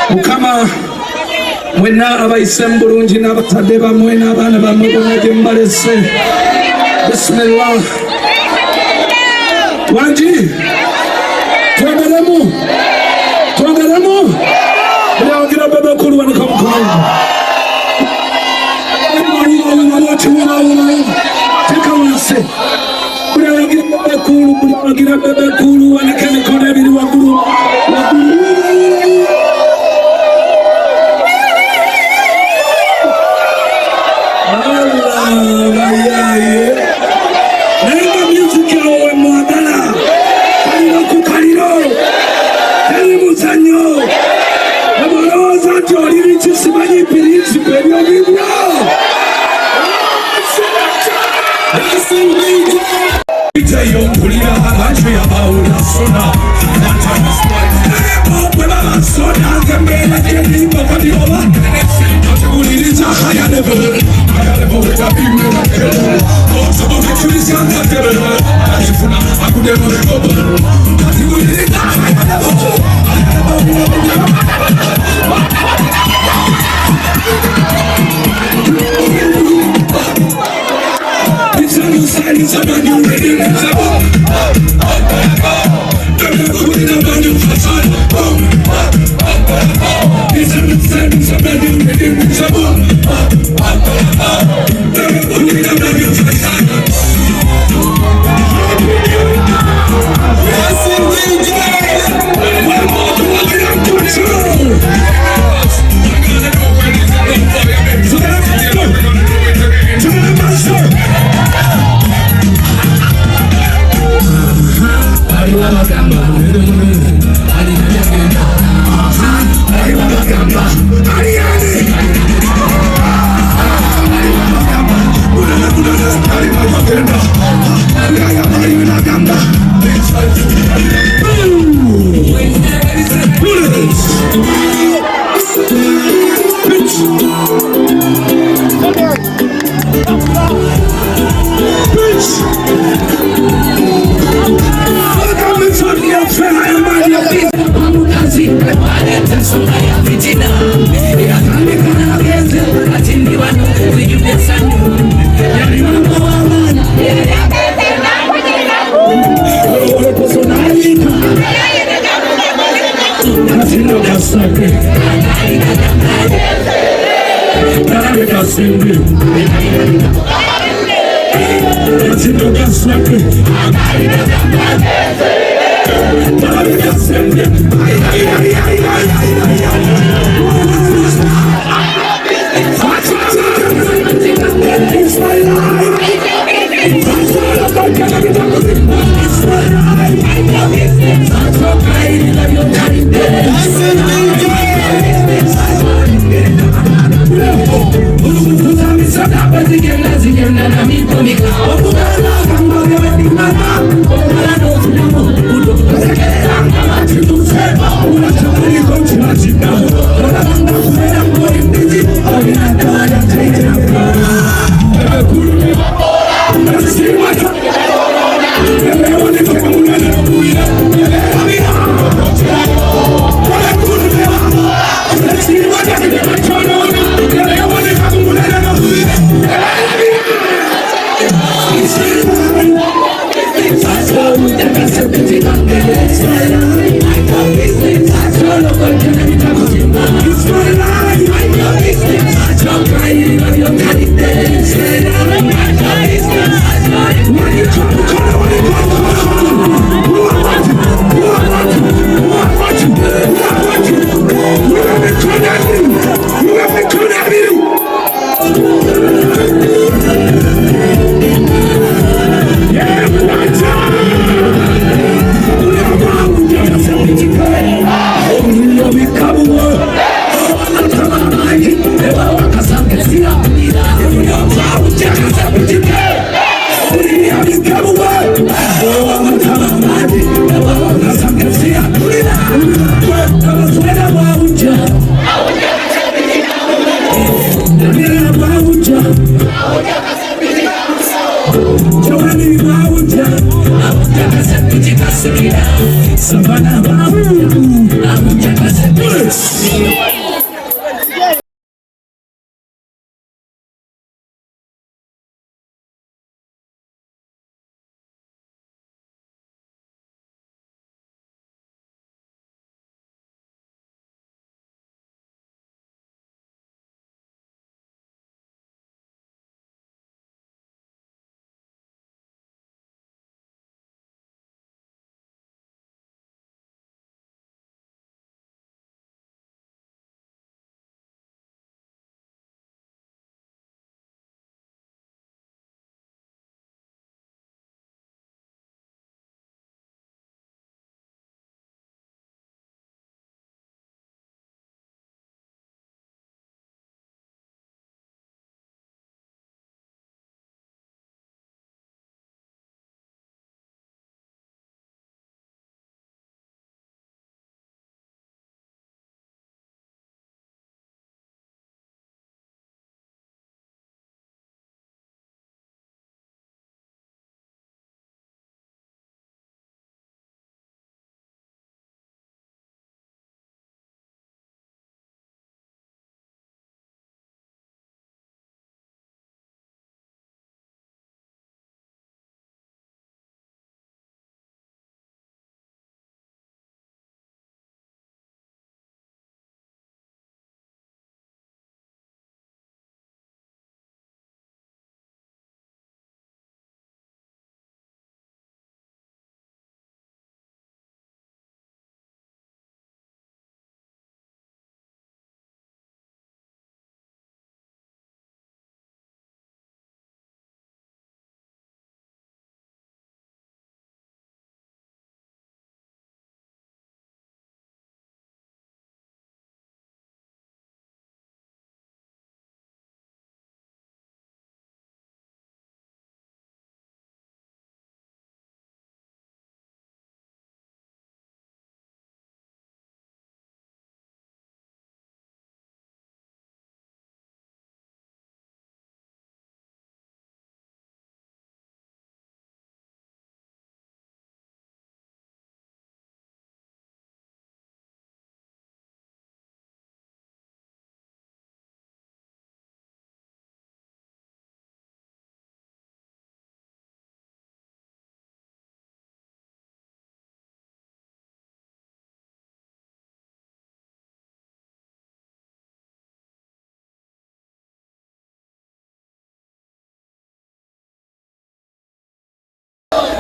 Mukama mwena abayise bulungi n'abatadde bamwe n'abaana bamwe bonna gye mbalese. Bismillah. Wangi twogeremu byawagira bebe kulu wanika mukono teka wansi byawagira bebe kulu wanika emikono ebiri waggulu. Savannah,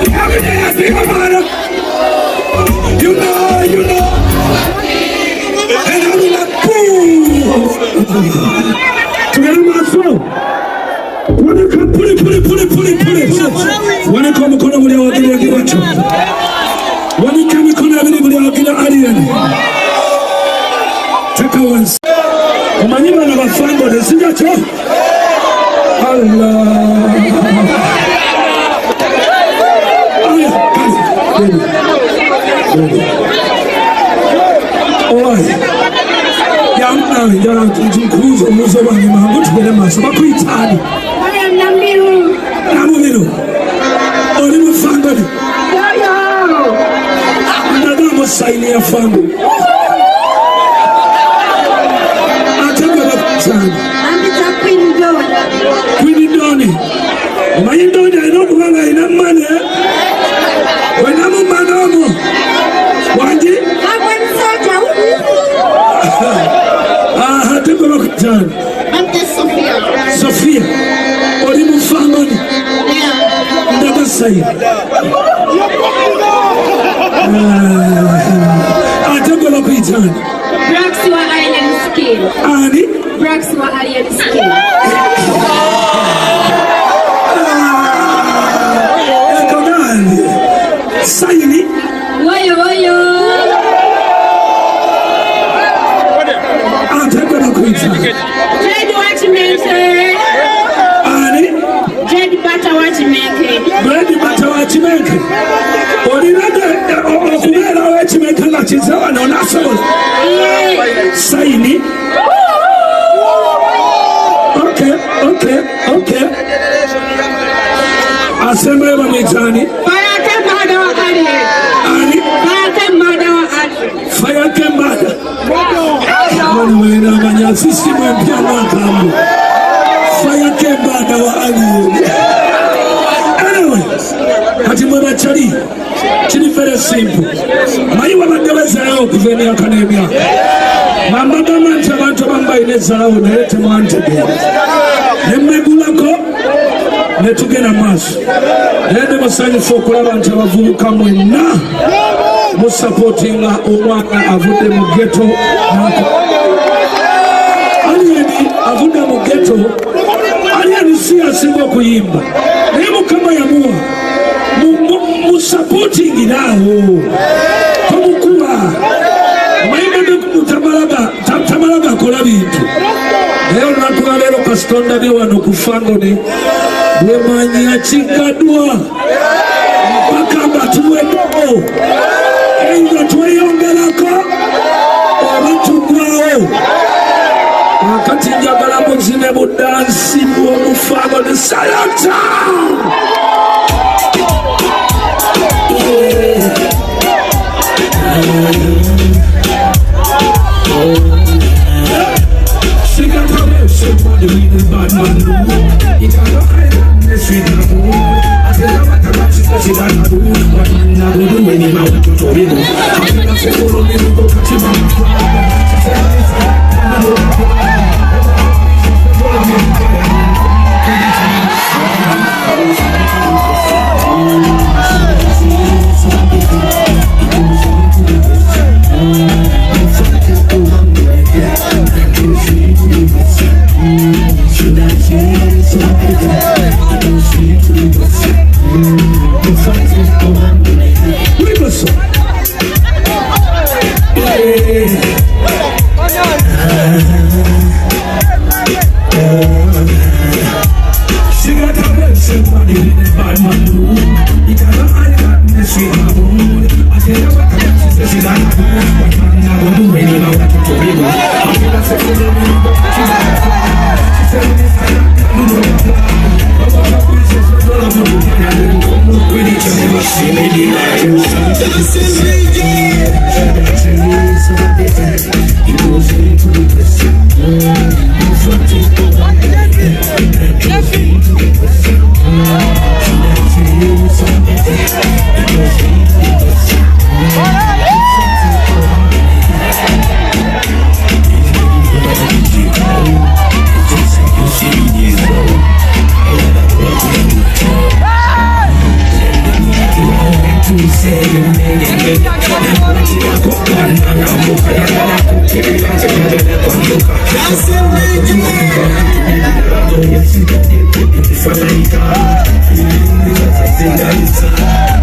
Every day I think about it. You know. And I'm like, boom. Together, my soul. When you come, pull it. When you come, everybody will give you a chop. When you come, everybody will give you a alien. Take a once. Man, you man have a fun, but it's in your chop. Allah. Oi, yamna njara tukuzo muzo wangi mangu tubele maso bakuitani. Namubiru. Oli mufangoli. Ndadamo saini ya fangu. Atanga bakutani. Queen Doni. Queen Doni ayinokubanga ina mane. Wenamu manomu. Wanji? Atanga bakutani. Sophia. Oli mufangoli. Ndabasai. Atanga bakutani. Braxua Alien Skin. Ani? Braxua Alien Skin. Sayini. Woyo. Atanga bakutani. Jed Watchmaker. Ani? Jed Butter Watchmaker. Bread butter watchmaker. Olinade okubera watchmaker nga kizawa n'onasobola. Sayini. Okay. Asembe bamwitani. Fire Mada wa Ali. Ani? Fire Mada wa Ali. Fire Kembada. Mwana wena manya sisi mwempia makamu Faya kembada wa aliyo. Anyway, hati mwema chali chini very simple. Maiwa mageweza yao kuveni akademia. Mamba gama ncha bantu bamba ineza lao nelete mwantebe. Nemegulako netugena maso. Nende masanyi fokola bantu wavuka mwena. Musapotinga omwana avude mu ghetto. Aliyeni avude mu ghetto. Aliyeni si asingo kuyimba. Nemu kama ya mua. Musapotingi nao. Kumukua. Maimende tamalaga kola bintu. Leo natuka lero kastonda biwa no kufangone. Wemanyi achikadua. Mpaka batuwe no. Eida tweyongerako obatugwawo wakati njagala muzine budansi bw'omufago ne salata Dancing